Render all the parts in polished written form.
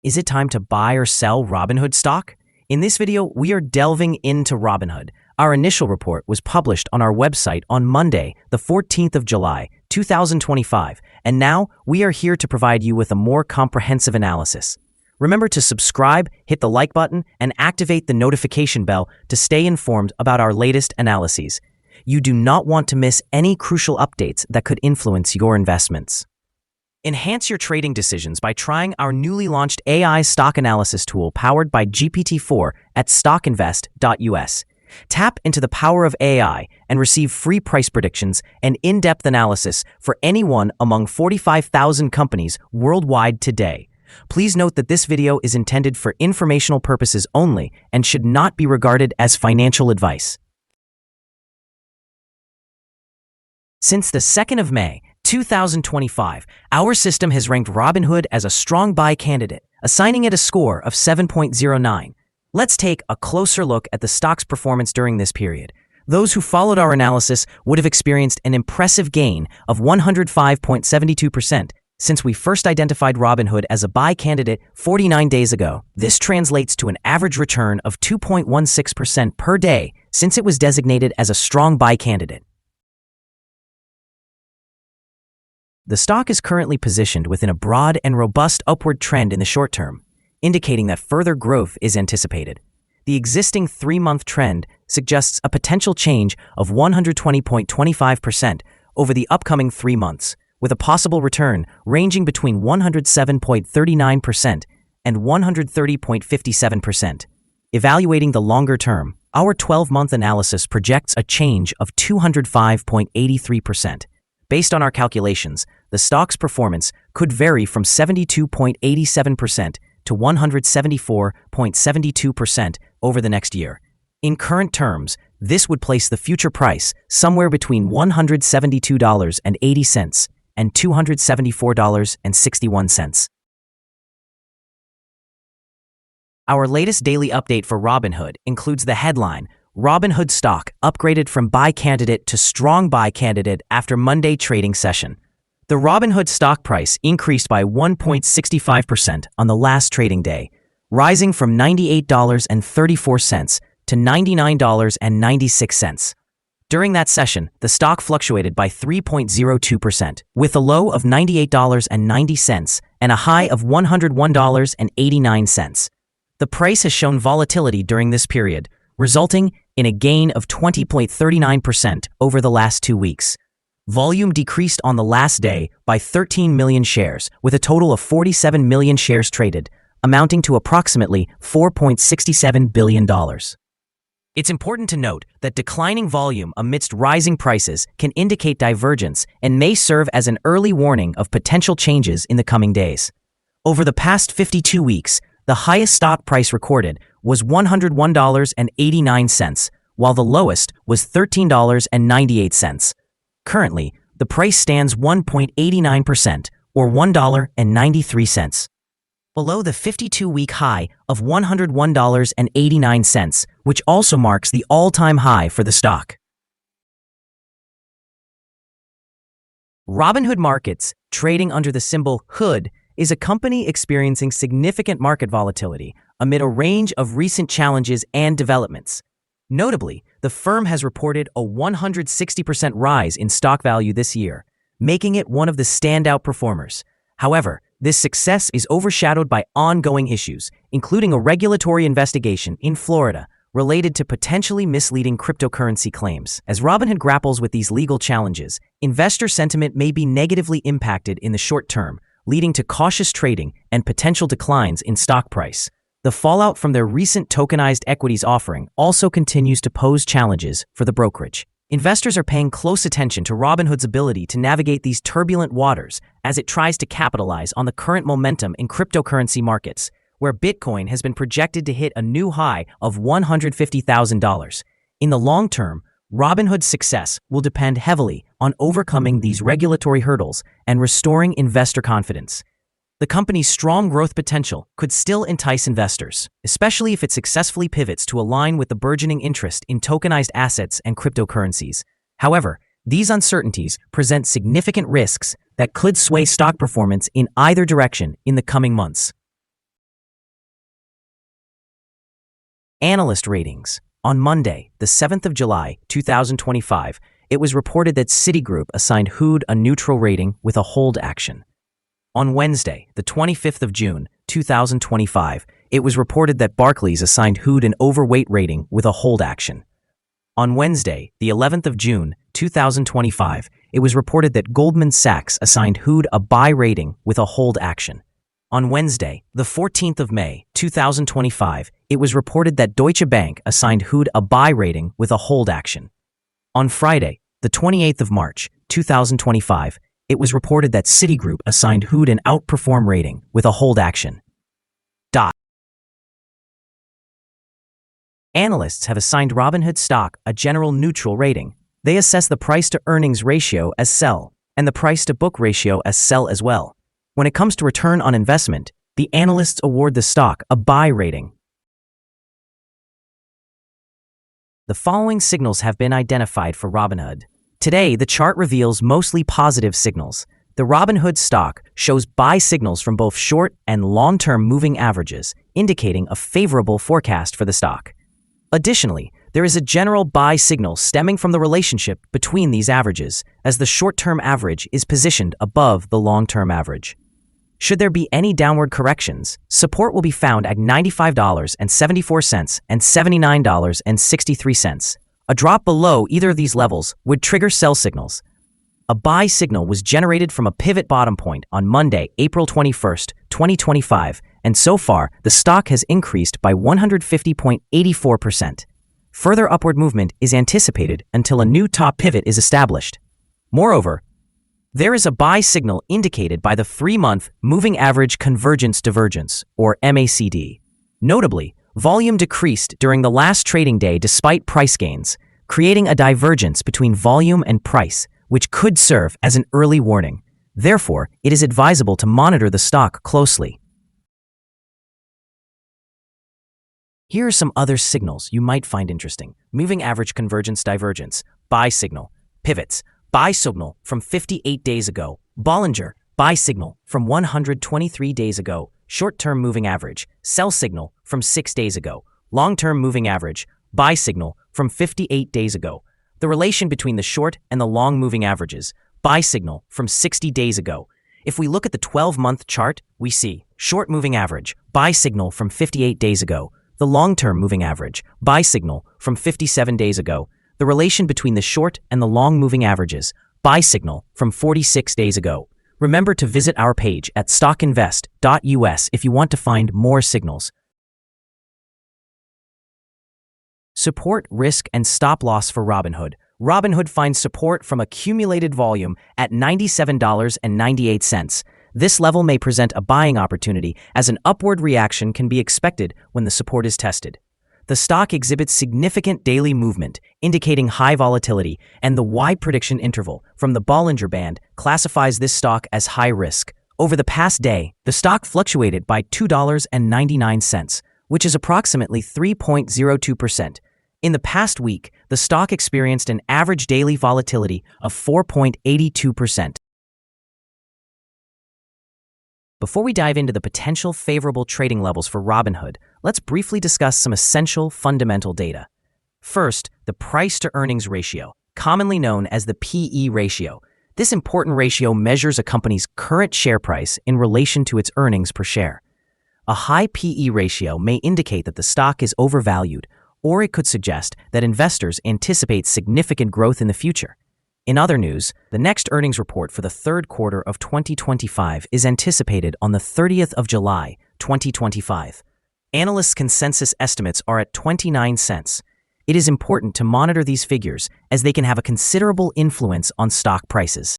Is it time to buy or sell Robinhood stock? In this video, we are delving into Robinhood. Our initial report was published on our website on Monday, the 14th of July, 2025, and now we are here to provide you with a more comprehensive analysis. Remember to subscribe, hit the like button, and activate the notification bell to stay informed about our latest analyses. You do not want to miss any crucial updates that could influence your investments. Enhance your trading decisions by trying our newly launched AI stock analysis tool powered by GPT-4 at StockInvest.us. Tap into the power of AI and receive free price predictions and in-depth analysis for any one among 45,000 companies worldwide today. Please note that this video is intended for informational purposes only and should not be regarded as financial advice. Since the 2nd of May, 2025, our system has ranked Robinhood as a strong buy candidate, assigning it a score of 7.09. Let's take a closer look at the stock's performance during this period. Those who followed our analysis would have experienced an impressive gain of 105.72% since we first identified Robinhood as a buy candidate 49 days ago. This translates to an average return of 2.16% per day since it was designated as a strong buy candidate. The stock is currently positioned within a broad and robust upward trend in the short term, indicating that further growth is anticipated. The existing 3-month trend suggests a potential change of 120.25% over the upcoming 3 months, with a possible return ranging between 107.39% and 130.57%. Evaluating the longer term, our 12-month analysis projects a change of 205.83%. Based on our calculations, the stock's performance could vary from 72.87% to 174.72% over the next year. In current terms, this would place the future price somewhere between $172.80 and $274.61. Our latest daily update for Robinhood includes the headline, Robinhood stock upgraded from buy candidate to strong buy candidate after Monday trading session. The Robinhood stock price increased by 1.65% on the last trading day, rising from $98.34 to $99.96. During that session, the stock fluctuated by 3.02%, with a low of $98.90 and a high of $101.89. The price has shown volatility during this period, resulting in a gain of 20.39% over the last 2 weeks. Volume decreased on the last day by 13 million shares, with a total of 47 million shares traded, amounting to approximately $4.67 billion. It's important to note that declining volume amidst rising prices can indicate divergence and may serve as an early warning of potential changes in the coming days. Over the past 52 weeks, the highest stock price recorded was $101.89, while the lowest was $13.98. Currently, the price stands 1.89%, or $1.93, below the 52-week high of $101.89, which also marks the all-time high for the stock. Robinhood Markets, trading under the symbol HOOD, is a company experiencing significant market volatility amid a range of recent challenges and developments. Notably, the firm has reported a 160% rise in stock value this year, making it one of the standout performers. However, this success is overshadowed by ongoing issues, including a regulatory investigation in Florida related to potentially misleading cryptocurrency claims. As Robinhood grapples with these legal challenges, investor sentiment may be negatively impacted in the short term, leading to cautious trading and potential declines in stock price. The fallout from their recent tokenized equities offering also continues to pose challenges for the brokerage. Investors are paying close attention to Robinhood's ability to navigate these turbulent waters as it tries to capitalize on the current momentum in cryptocurrency markets, where Bitcoin has been projected to hit a new high of $150,000. In the long term, Robinhood's success will depend heavily on overcoming these regulatory hurdles and restoring investor confidence. The company's strong growth potential could still entice investors, especially if it successfully pivots to align with the burgeoning interest in tokenized assets and cryptocurrencies. However, these uncertainties present significant risks that could sway stock performance in either direction in the coming months. Analyst Ratings. On Monday, the 7th of July, 2025, it was reported that Citigroup assigned Hood a neutral rating with a hold action. On Wednesday, the 25th of June, 2025, it was reported that Barclays assigned Hood an overweight rating with a hold action. On Wednesday, the 11th of June, 2025, it was reported that Goldman Sachs assigned Hood a buy rating with a hold action. On Wednesday, the 14th of May, 2025, it was reported that Deutsche Bank assigned Hood a buy rating with a hold action. On Friday, the 28th of March, 2025, it was reported that Citigroup assigned Hood an outperform rating with a hold action. Analysts have assigned Robinhood stock a general neutral rating. They assess the price-to-earnings ratio as sell and the price-to-book ratio as sell as well. When it comes to return on investment, the analysts award the stock a buy rating. The following signals have been identified for Robinhood. Today, the chart reveals mostly positive signals. The Robinhood stock shows buy signals from both short and long-term moving averages, indicating a favorable forecast for the stock. Additionally, there is a general buy signal stemming from the relationship between these averages, as the short-term average is positioned above the long-term average. Should there be any downward corrections, support will be found at $95.74 and $79.63. A drop below either of these levels would trigger sell signals. A buy signal was generated from a pivot bottom point on Monday, April 21st, 2025, and so far, the stock has increased by 150.84%. Further upward movement is anticipated until a new top pivot is established. Moreover, there is a buy signal indicated by the 3-month Moving Average Convergence Divergence, or MACD. Notably, volume decreased during the last trading day despite price gains, creating a divergence between volume and price, which could serve as an early warning. Therefore, it is advisable to monitor the stock closely. Here are some other signals you might find interesting. Moving Average Convergence Divergence, buy signal. Pivots, buy signal from 58 days ago. Bollinger, buy signal from 123 days ago. Short-term moving average, sell signal from 6 days ago. Long-term moving average, buy signal from 58 days ago. The relation between the short and the long moving averages, buy signal from 60 days ago. If we look at the 12-month chart, we see short moving average, buy signal from 58 days ago. The long-term moving average, buy signal from 57 days ago. The relation between the short and the long moving averages, buy signal from 46 days ago. Remember to visit our page at StockInvest.us if you want to find more signals. Support, risk, and stop loss for Robinhood. Robinhood finds support from accumulated volume at $97.98. This level may present a buying opportunity as an upward reaction can be expected when the support is tested. The stock exhibits significant daily movement, indicating high volatility, and the wide prediction interval from the Bollinger Band classifies this stock as high risk. Over the past day, the stock fluctuated by $2.99, which is approximately 3.02%. In the past week, the stock experienced an average daily volatility of 4.82%. Before we dive into the potential favorable trading levels for Robinhood, let's briefly discuss some essential fundamental data. First, the price-to-earnings ratio, commonly known as the PE ratio. This important ratio measures a company's current share price in relation to its earnings per share. A high PE ratio may indicate that the stock is overvalued, or it could suggest that investors anticipate significant growth in the future. In other news, the next earnings report for the third quarter of 2025 is anticipated on the 30th of July, 2025. Analysts' consensus estimates are at 29 cents. It is important to monitor these figures as they can have a considerable influence on stock prices.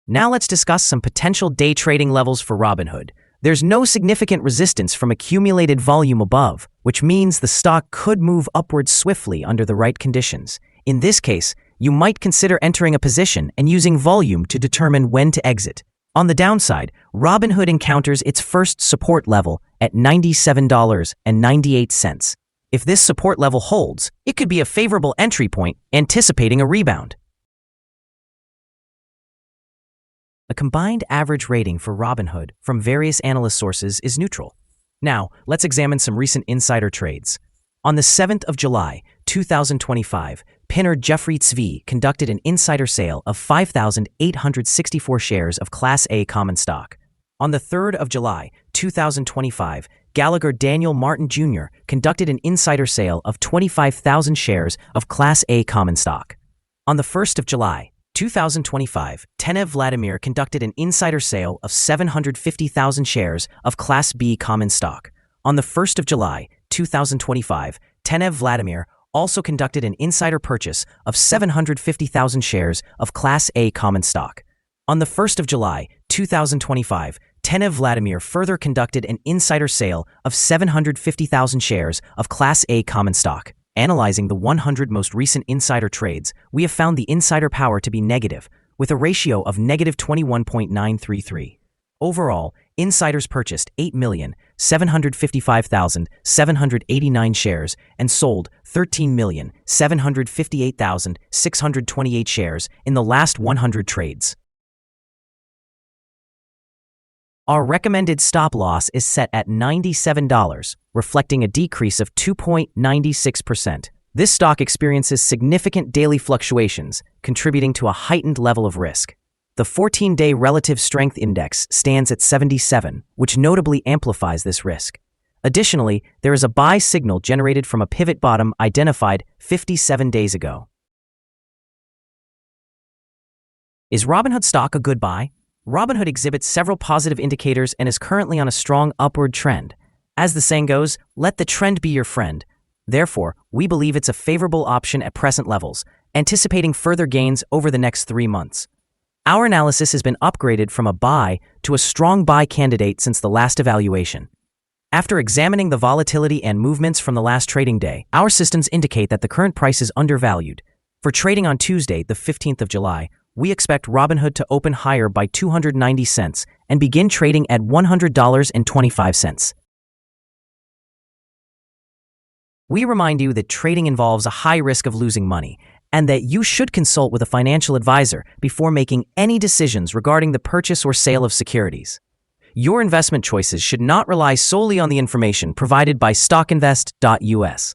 Now let's discuss some potential day trading levels for Robinhood. There's no significant resistance from accumulated volume above, which means the stock could move upwards swiftly under the right conditions. In this case, you might consider entering a position and using volume to determine when to exit. On the downside, Robinhood encounters its first support level at $97.98. If this support level holds, it could be a favorable entry point, anticipating a rebound. A combined average rating for Robinhood from various analyst sources is neutral. Now, let's examine some recent insider trades. On the 7th of July, 2025, pinner Jeffrey Tzvi conducted an insider sale of 5,864 shares of Class A common stock. On the 3rd of July, 2025, Gallagher Daniel Martin Jr. conducted an insider sale of 25,000 shares of Class A common stock. On the 1st of July, 2025, Tenev Vladimir conducted an insider sale of 750,000 shares of Class B common stock. On the 1st of July, 2025, Tenev Vladimir also conducted an insider purchase of 750,000 shares of Class A common stock. On the 1st of July, 2025, Tenev Vladimir further conducted an insider sale of 750,000 shares of Class A common stock. Analyzing the 100 most recent insider trades, we have found the insider power to be negative, with a ratio of negative 21.933. Overall, insiders purchased 8,755,789 shares and sold 13,758,628 shares in the last 100 trades. Our recommended stop loss is set at $97, reflecting a decrease of 2.96%. This stock experiences significant daily fluctuations, contributing to a heightened level of risk. The 14-day relative strength index stands at 77, which notably amplifies this risk. Additionally, there is a buy signal generated from a pivot bottom identified 57 days ago. Is Robinhood stock a good buy? Robinhood exhibits several positive indicators and is currently on a strong upward trend. As the saying goes, let the trend be your friend. Therefore, we believe it's a favorable option at present levels, anticipating further gains over the next 3 months. Our analysis has been upgraded from a buy to a strong buy candidate since the last evaluation. After examining the volatility and movements from the last trading day, our systems indicate that the current price is undervalued. For trading on Tuesday, the 15th of July, we expect Robinhood to open higher by 290 cents and begin trading at $100.25. We remind you that trading involves a high risk of losing money and that you should consult with a financial advisor before making any decisions regarding the purchase or sale of securities. Your investment choices should not rely solely on the information provided by StockInvest.us.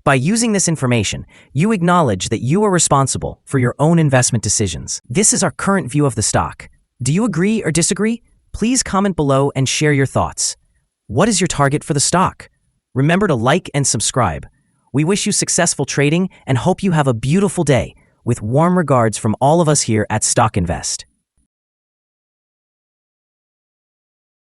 By using this information, you acknowledge that you are responsible for your own investment decisions. This is our current view of the stock. Do you agree or disagree? Please comment below and share your thoughts. What is your target for the stock? Remember to like and subscribe. We wish you successful trading and hope you have a beautiful day. With warm regards from all of us here at StockInvest.